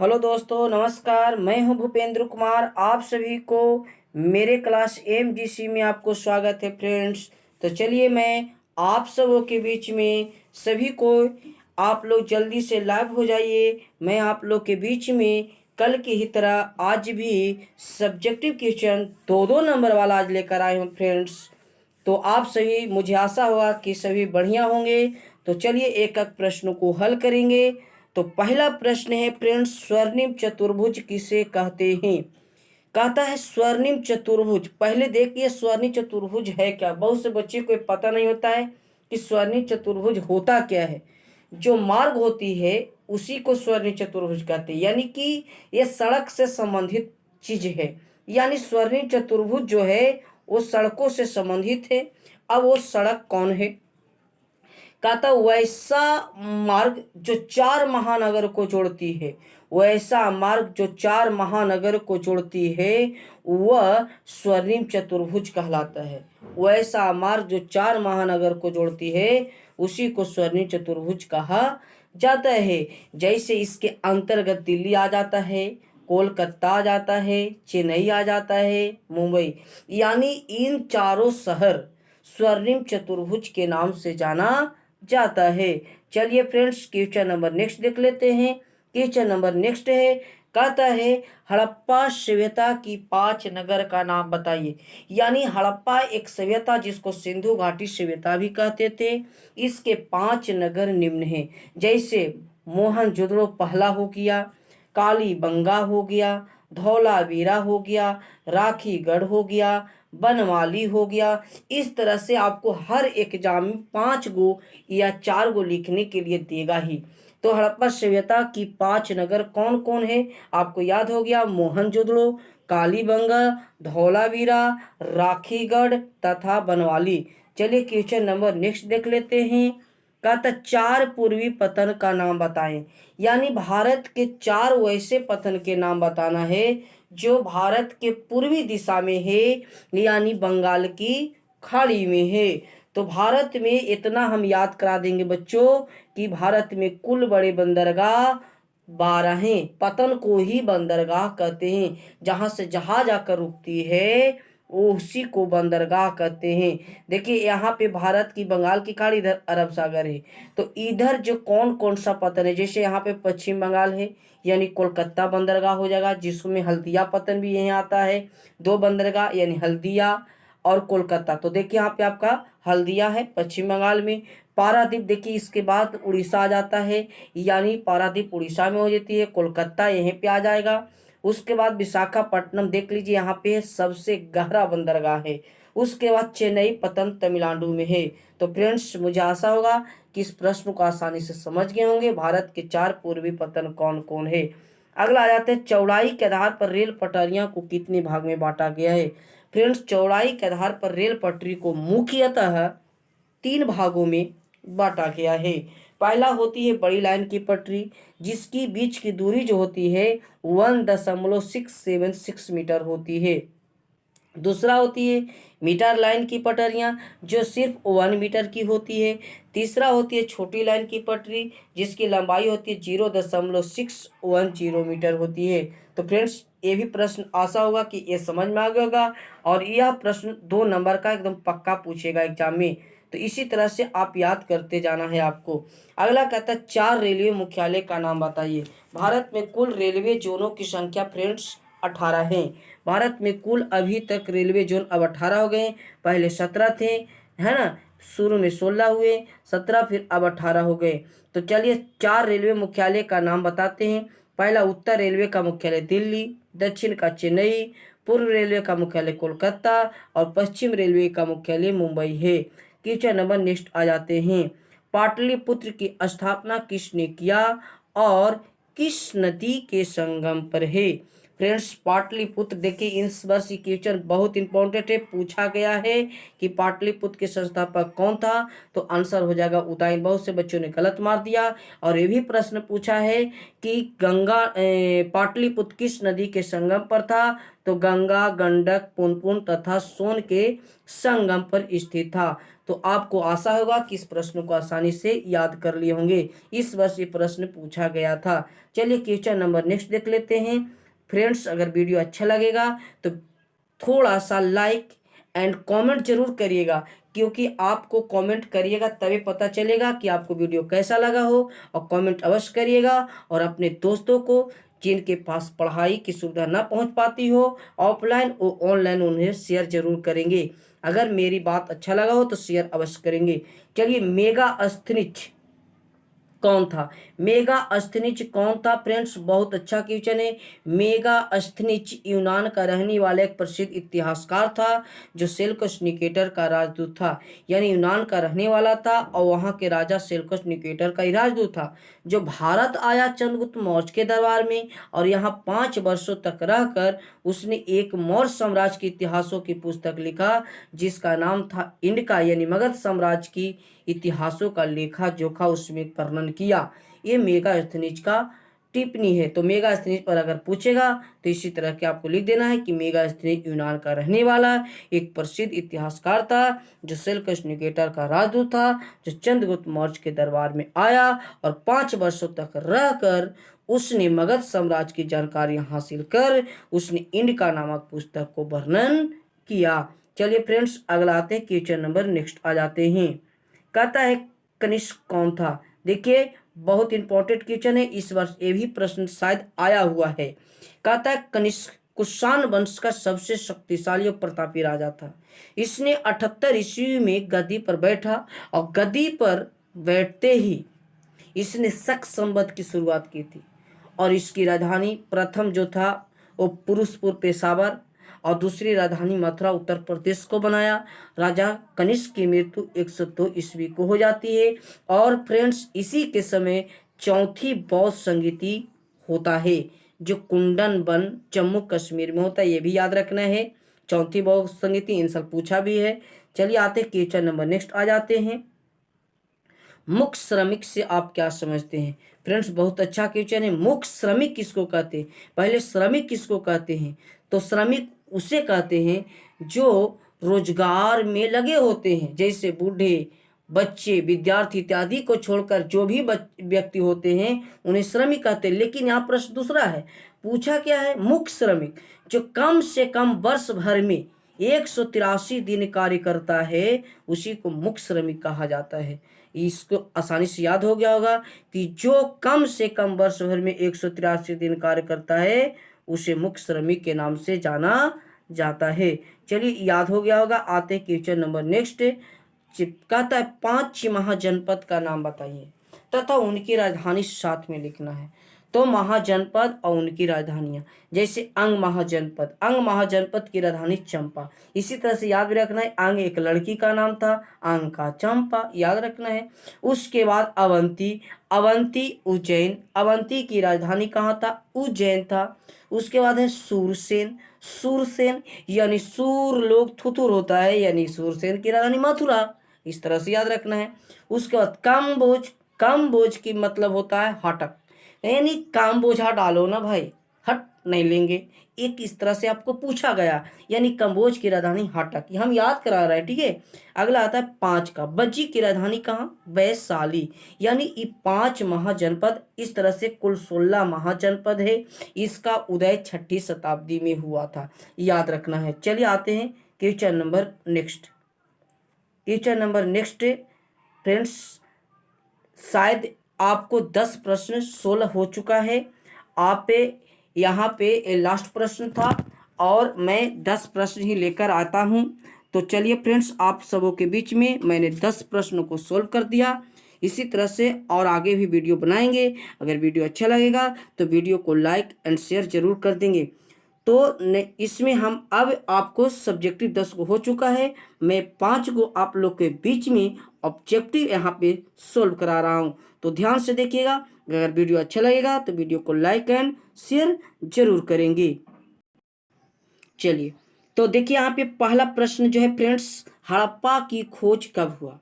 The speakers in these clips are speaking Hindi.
हेलो दोस्तों, नमस्कार। मैं हूं भूपेंद्र कुमार। आप सभी को मेरे क्लास एमजीसी में आपको स्वागत है फ्रेंड्स। तो चलिए मैं आप सबों के बीच में सभी को, आप लोग जल्दी से लाइव हो जाइए। मैं आप लोग के बीच में कल की ही तरह आज भी सब्जेक्टिव क्वेश्चन दो दो नंबर वाला आज लेकर आए हूँ फ्रेंड्स। तो आप सभी, मुझे आशा हुआ कि सभी बढ़िया होंगे। तो चलिए एक एक प्रश्नों को हल करेंगे। तो पहला प्रश्न है फ्रेंड्स, स्वर्णिम चतुर्भुज किसे कहते हैं? कहता है स्वर्णिम चतुर्भुज। पहले देखिए स्वर्णिम चतुर्भुज है क्या। बहुत से बच्चे को पता नहीं होता है कि स्वर्णिम चतुर्भुज होता क्या है। जो मार्ग होती है उसी को स्वर्णिम चतुर्भुज कहते हैं, यानी कि यह सड़क से संबंधित चीज है। यानी स्वर्णिम चतुर्भुज जो है वो सड़कों से संबंधित है। अब वो सड़क कौन है? कहता वैसा मार्ग जो चार महानगर को जोड़ती है, वैसा मार्ग जो चार महानगर को जोड़ती है वह स्वर्णिम चतुर्भुज कहलाता है। वैसा मार्ग जो चार महानगर को जोड़ती है उसी को स्वर्णिम चतुर्भुज कहा जाता है। जैसे इसके अंतर्गत दिल्ली आ जाता है, कोलकाता आ जाता है, चेन्नई आ जाता है, मुंबई, यानी इन चारों शहर स्वर्णिम चतुर्भुज के नाम से जाना जाता है। चलिए फ्रेंड्स क्वेश्चन नंबर नेक्स्ट देख लेते हैं। क्वेश्चन नंबर नेक्स्ट है, कहता है हड़प्पा सभ्यता की 5 नगर का नाम बताइए। यानी हड़प्पा एक सभ्यता जिसको सिंधु घाटी सभ्यता भी कहते थे। इसके 5 नगर निम्न हैं। जैसे मोहनजोदड़ो पहला हो गया, कालीबंगा हो गया, धौलावीरा हो गया, राखीगढ़ हो गया, बनवाली हो गया। इस तरह से आपको हर एग्जाम में 5 गो या 4 गो लिखने के लिए देगा ही। तो हड़प्पा सभ्यता की 5 नगर कौन कौन है? आपको याद हो गया, मोहनजोदड़ो, कालीबंगा, धौलावीरा, राखीगढ़ तथा बनवाली। चलिए क्वेश्चन नंबर नेक्स्ट देख लेते हैं। कहता 4 पूर्वी पतन का नाम बताएं। यानी भारत के 4 वैसे पतन के नाम बताना है जो भारत के पूर्वी दिशा में है, यानी बंगाल की खाड़ी में है। तो भारत में इतना हम याद करा देंगे बच्चों कि भारत में कुल बड़े बंदरगाह 12 हैं। पतन को ही बंदरगाह कहते हैं। जहां से जहाज आकर रुकती है उसी को बंदरगाह कहते हैं। देखिए यहाँ पे भारत की बंगाल की खाड़ी, इधर अरब सागर है। तो इधर जो कौन कौन सा पतन है, जैसे यहाँ पे पश्चिम बंगाल है, यानी कोलकाता बंदरगाह हो जाएगा, जिसमें हल्दिया पतन भी यहीं आता है। 2 बंदरगाह यानी हल्दिया और कोलकाता। तो देखिए यहाँ पे आपका हल्दिया है पश्चिम बंगाल में। पारादीप देखिए इसके बाद उड़ीसा आ जाता है, यानी पारादीप उड़ीसा में हो जाती है, कोलकाता यहीं पे आ जाएगा। उसके बाद विशाखापट्टनम देख लीजिए, यहाँ पे सबसे गहरा बंदरगाह है। उसके बाद चेन्नई पतन तमिलनाडु में है। तो फ्रेंड्स मुझे आशा होगा कि इस प्रश्न को आसानी से समझ गए होंगे। भारत के 4 पूर्वी पतन कौन कौन है। अगला आ जाते हैं, चौड़ाई के आधार पर रेल पटरियां को कितने भाग में बांटा गया है। फ्रेंड्स चौड़ाई के आधार पर रेल पटरी को मुख्यतः 3 भागों में बांटा गया है। पहला होती है बड़ी लाइन की पटरी, जिसकी बीच की दूरी जो होती है 1.676 मीटर होती है। दूसरा होती है मीटर लाइन की पटरियां जो सिर्फ 1 मीटर की होती है। तीसरा होती है छोटी लाइन की पटरी जिसकी लंबाई होती है 0.610 मीटर होती है। तो फ्रेंड्स ये भी प्रश्न आशा होगा कि ये समझ में आ गया होगा, और यह प्रश्न 2 नंबर का एकदम पक्का पूछेगा एग्जाम में। तो इसी तरह से आप याद करते जाना है आपको। अगला कहता है 4 रेलवे मुख्यालय का नाम बताइए। भारत में कुल रेलवे जोनों की संख्या फ्रेंड्स 18 है। भारत में कुल अभी तक रेलवे जोन अब 18 हो गए। पहले 17 थे, है ना। शुरू में 16 हुए, 17 फिर अब 18 हो गए। तो चलिए 4 रेलवे मुख्यालय का नाम बताते हैं। पहला उत्तर रेलवे का मुख्यालय दिल्ली, दक्षिण का चेन्नई, पूर्व रेलवे का मुख्यालय कोलकाता और पश्चिम रेलवे का मुख्यालय मुंबई है। क्वेश्चन नंबर नेक्स्ट आ जाते हैं। पाटलिपुत्र की स्थापना किसने किया और किस नदी के संगम पर है? फ्रेंड्स पाटलिपुत्र, देखिए इस वर्ष की क्वेश्चन बहुत इंपॉर्टेंट है, पूछा गया है कि पाटलिपुत्र के संस्थापक कौन था, तो आंसर हो जाएगा उदयन। बहुत से बच्चों ने गलत मार दिया। और ये भी प्रश्न पूछा है कि गंगा पाटलिपुत्र किस नदी के संगम पर था, तो गंगा, गंडक, पुनपुन तथा सोन के संगम पर स्थित था। तो आपको आशा होगा कि इस प्रश्न को आसानी से याद कर लिए होंगे, इस वर्ष ये प्रश्न पूछा गया था। चलिए क्वेश्चन नंबर नेक्स्ट देख लेते हैं। फ्रेंड्स अगर वीडियो अच्छा लगेगा तो थोड़ा सा लाइक एंड कमेंट जरूर करिएगा, क्योंकि आपको कमेंट करिएगा तभी पता चलेगा कि आपको वीडियो कैसा लगा हो। और कमेंट अवश्य करिएगा और अपने दोस्तों को जिनके पास पढ़ाई की सुविधा ना पहुंच पाती हो ऑफलाइन और ऑनलाइन, उन्हें शेयर जरूर करेंगे। अगर मेरी बात अच्छा लगा हो तो शेयर अवश्य करेंगे। चलिए मेगास्थनीज कौन था, मेगास्थनीज कौन था फ्रेंड्स, बहुत अच्छा क्वेश्चन है। मेगास्थनीज यूनान का रहने वाला एक प्रसिद्ध इतिहासकार था जो सेल्यूकस निकेटर का राजदूत था। यानी यूनान का रहने वाला था और वहां के राजा सेल्यूकस निकेटर का ही राजदूत था, जो भारत आया चंद्रगुप्त मौर्य के दरबार में, और यहाँ 5 वर्षों तक रहकर उसने एक मौर्य साम्राज्य के इतिहासों की पुस्तक लिखा जिसका नाम था इंडिका, यानी मगध साम्राज्य की इतिहासों का लेखा जोखा उसमें वर्णन किया। ये मेगास्थनीज का टिप्पणी है। तो मेगास्थनीज पर अगर पूछेगा तो इसी तरह के आपको लिख देना है कि मेगास्थनीज यूनान का रहने वाला एक प्रसिद्ध इतिहासकार था जो सेल्यूकस निकेटर का राजदूत था, जो चंद्रगुप्त मौर्य के दरबार में आया और 5 वर्षों तक रहकर उसने मगध साम्राज्य की जानकारी हासिल कर उसने इंडिका नामक पुस्तक को वर्णन किया। चलिए फ्रेंड्स अगला आते हैं क्वेश्चन नंबर नेक्स्ट आ जाते हैं। कहता है कनिष्क कौन था। देखिए बहुत इंपॉर्टेंट क्वेश्चन है, इस वर्ष ये भी प्रश्न शायद आया हुआ है। कहता है कनिष्क कुषाण वंश का सबसे शक्तिशाली और प्रतापी राजा था। इसने 78 ईस्वी में गद्दी पर बैठा और गद्दी पर बैठते ही इसने शक संवत की शुरुआत की थी। और इसकी राजधानी प्रथम जो था वो पुरुषपुर पेशावर और दूसरी राजधानी मथुरा उत्तर प्रदेश को बनाया। राजा कनिष्क की मृत्यु 102 ईस्वी को हो जाती है। और फ्रेंड्स इसी के समय चौथी बौद्ध संगीति होता है जो कुंडन वन जम्मू कश्मीर में होता है, ये भी याद रखना है। चौथी बौद्ध संगीति इन साल पूछा भी है। चलिए आते क्वेश्चन नंबर नेक्स्ट आ जाते हैं। मुख्य श्रमिक से आप क्या समझते हैं। फ्रेंड्स बहुत अच्छा क्वेश्चन है। मुख्य श्रमिक किसको कहते हैं, पहले श्रमिक किसको कहते हैं, तो श्रमिक उसे कहते हैं जो रोजगार में लगे होते हैं, जैसे बूढ़े, बच्चे, विद्यार्थी इत्यादि को छोड़कर जो भी व्यक्ति होते हैं उन्हें श्रमिक कहते हैं। लेकिन यहाँ प्रश्न दूसरा है, पूछा क्या है, मुख्य श्रमिक जो कम से कम वर्ष भर में 183 दिन कार्य करता है उसी को मुख्य श्रमिक कहा जाता है। इसको आसानी से याद हो गया होगा कि जो कम से कम वर्ष भर में 183 दिन कार्य करता है उसे मुख्य श्रमिक के नाम से जाना जाता है। चलिए याद हो गया होगा। आते हैं क्वेश्चन नंबर नेक्स्ट। कहता है 5 महाजनपद का नाम बताइए तथा उनकी राजधानी साथ में लिखना है। तो महाजनपद और उनकी राजधानियां, जैसे अंग महाजनपद, अंग महाजनपद की राजधानी चंपा। इसी तरह से याद भी रखना है, अंग एक लड़की का नाम था, अंग का चंपा, याद रखना है। उसके बाद अवंती, अवंती उज्जैन, अवंती की राजधानी कहाँ था, उज्जैन था। उसके बाद है सूरसेन, सूरसेन यानी सूर लोग थुथुर होता है, यानी सूरसेन की राजधानी मथुरा, इस तरह से याद रखना है। उसके बाद कम्बोज, कम्बोज की मतलब होता है हटक, यानी काम बोझा डालो ना भाई, हट नहीं लेंगे, एक इस तरह से आपको पूछा गया, यानी कम्बोज की राजधानी हटक, हम याद करा रहे हैं, ठीक है। अगला आता है 5 का, बज्जी की राजधानी कहाँ, वैशाली, यानी ये 5 महाजनपद, इस तरह से कुल 16 महाजनपद है। इसका उदय 6ठी शताब्दी में हुआ था, याद रखना है। चलिए आते हैं question number next. Question number next friends, शायद आपको 10 प्रश्न 16 हो चुका है। आप यहाँ पे लास्ट प्रश्न था और मैं 10 प्रश्न ही लेकर आता हूँ। तो चलिए फ्रेंड्स, आप सबों के बीच में मैंने 10 प्रश्नों को सोल्व कर दिया। इसी तरह से और आगे भी वीडियो बनाएंगे। अगर वीडियो अच्छा लगेगा तो वीडियो को लाइक एंड शेयर जरूर कर देंगे। तो इसमें हम अब आपको सब्जेक्टिव 10 को हो चुका है, मैं 5 को आप लोग के बीच में ऑब्जेक्टिव यहाँ पे सोल्व करा रहा हूँ। तो ध्यान से देखिएगा। अगर वीडियो अच्छा लगेगा तो वीडियो को लाइक एंड शेयर जरूर करेंगे। चलिए, तो देखिए यहाँ पे पहला प्रश्न जो है फ्रेंड्स, हड़प्पा की खोज कब हुआ।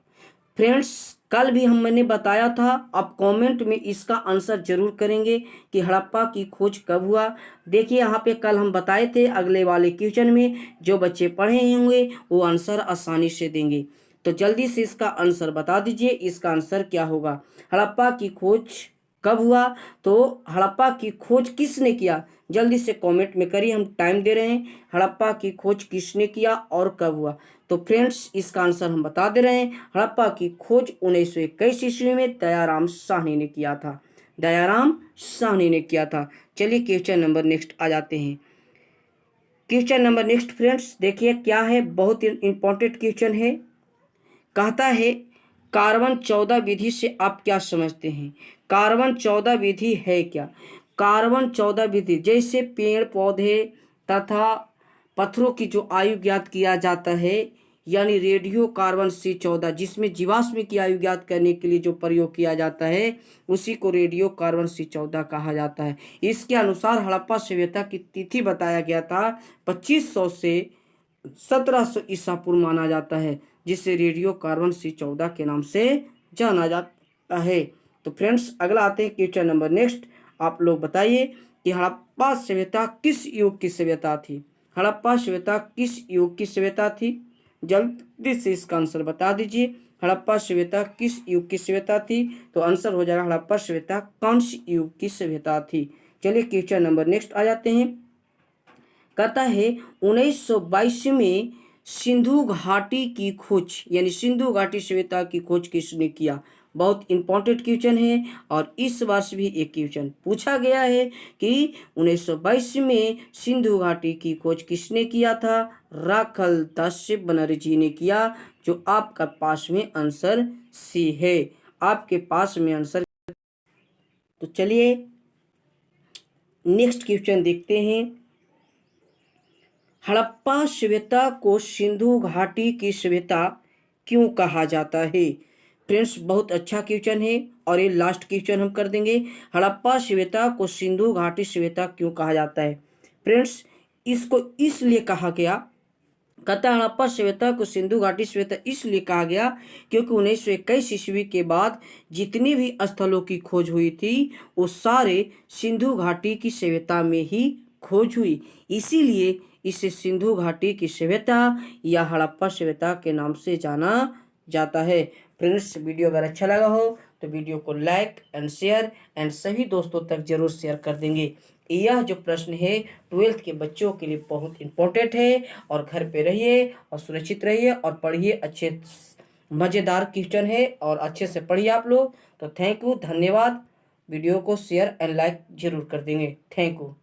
फ्रेंड्स कल भी मैंने बताया था, आप कमेंट में इसका आंसर जरूर करेंगे कि हड़प्पा की खोज कब हुआ। देखिए यहाँ पे कल हम बताए थे, अगले वाले क्वेश्चन में जो बच्चे पढ़े होंगे वो आंसर आसानी से देंगे। तो जल्दी से इसका आंसर बता दीजिए, इसका आंसर क्या होगा। हड़प्पा की खोज कब हुआ, तो हड़प्पा की खोज किसने किया, जल्दी से कमेंट में करिए, हम टाइम दे रहे हैं। हड़प्पा की खोज किसने किया और कब हुआ। तो फ्रेंड्स इसका आंसर हम बता दे रहे हैं, हड़प्पा की खोज 1921 ईस्वी में दयाराम साहनी ने किया था, दयाराम साहनी ने किया था। चलिए क्वेश्चन नंबर नेक्स्ट आ जाते हैं। क्वेश्चन नंबर नेक्स्ट फ्रेंड्स देखिए क्या है, बहुत इंपॉर्टेंट क्वेश्चन है। कहता है कार्बन 14 विधि से आप क्या समझते हैं। कार्बन 14 विधि है क्या। कार्बन 14 विधि जैसे पेड़ पौधे तथा पत्थरों की जो आयु ज्ञात किया जाता है, यानी रेडियो कार्बन C14 जिसमें जीवाश्म की आयु ज्ञात करने के लिए जो प्रयोग किया जाता है, उसी को रेडियो कार्बन C14 कहा जाता है। इसके अनुसार हड़प्पा सभ्यता की तिथि बताया गया था 2500 से 1700 ईसा पूर्व माना जाता है, जिसे रेडियो कार्बन C14 के नाम से जाना जाता है। तो फ्रेंड्स अगला आते हैं क्वेश्चन नंबर नेक्स्ट। आप लोग बताइए कि हड़प्पा सभ्यता किस युग की सभ्यता थी। हड़प्पा सभ्यता किस युग की सभ्यता थी, जल्दी से इसका आंसर बता दीजिए। हड़प्पा सभ्यता किस युग की सभ्यता थी, तो आंसर हो जाएगा हड़प्पा सभ्यता कांस्य युग की सभ्यता थी। चलिए क्वेश्चन नंबर नेक्स्ट आ जाते हैं। कहता है 1922 में सिंधु घाटी की खोज, यानी सिंधु घाटी सभ्यता की खोज किसने किया। बहुत इंपॉर्टेंट क्वेश्चन है और इस वर्ष भी एक क्वेश्चन पूछा गया है कि 1922 में सिंधु घाटी की खोज किसने किया था। राखल दास बनर्जी ने किया, जो आपका पास में आंसर सी है, आपके पास में आंसर। तो चलिए नेक्स्ट क्वेश्चन देखते हैं। हड़प्पा सभ्यता को सिंधु घाटी की सभ्यता क्यों कहा जाता है। फ्रेंड्स बहुत अच्छा क्वेश्चन है और ये लास्ट क्वेश्चन हम कर देंगे। हड़प्पा सभ्यता को सिंधु घाटी सभ्यता क्यों कहा जाता है। फ्रेंड्स इसको इसलिए कहा गया, कहता है हड़प्पा सभ्यता को सिंधु घाटी सभ्यता इसलिए कहा गया क्योंकि 1921 ईस्वी के बाद जितनी भी स्थलों की खोज हुई थी वो सारे सिंधु घाटी की सभ्यता में ही खोज हुई, इसीलिए इसे सिंधु घाटी की सभ्यता या हड़प्पा सभ्यता के नाम से जाना जाता है। फ्रेंड्स वीडियो अगर अच्छा लगा हो तो वीडियो को लाइक एंड शेयर एंड सभी दोस्तों तक जरूर शेयर कर देंगे। यह जो प्रश्न है 12th के बच्चों के लिए बहुत इंपॉर्टेंट है, और घर पे रहिए और सुरक्षित रहिए और पढ़िए, अच्छे मज़ेदार क्वेश्चन है और अच्छे से पढ़िए आप लोग। तो थैंक यू, धन्यवाद। वीडियो को शेयर एंड लाइक जरूर कर देंगे। Thank you.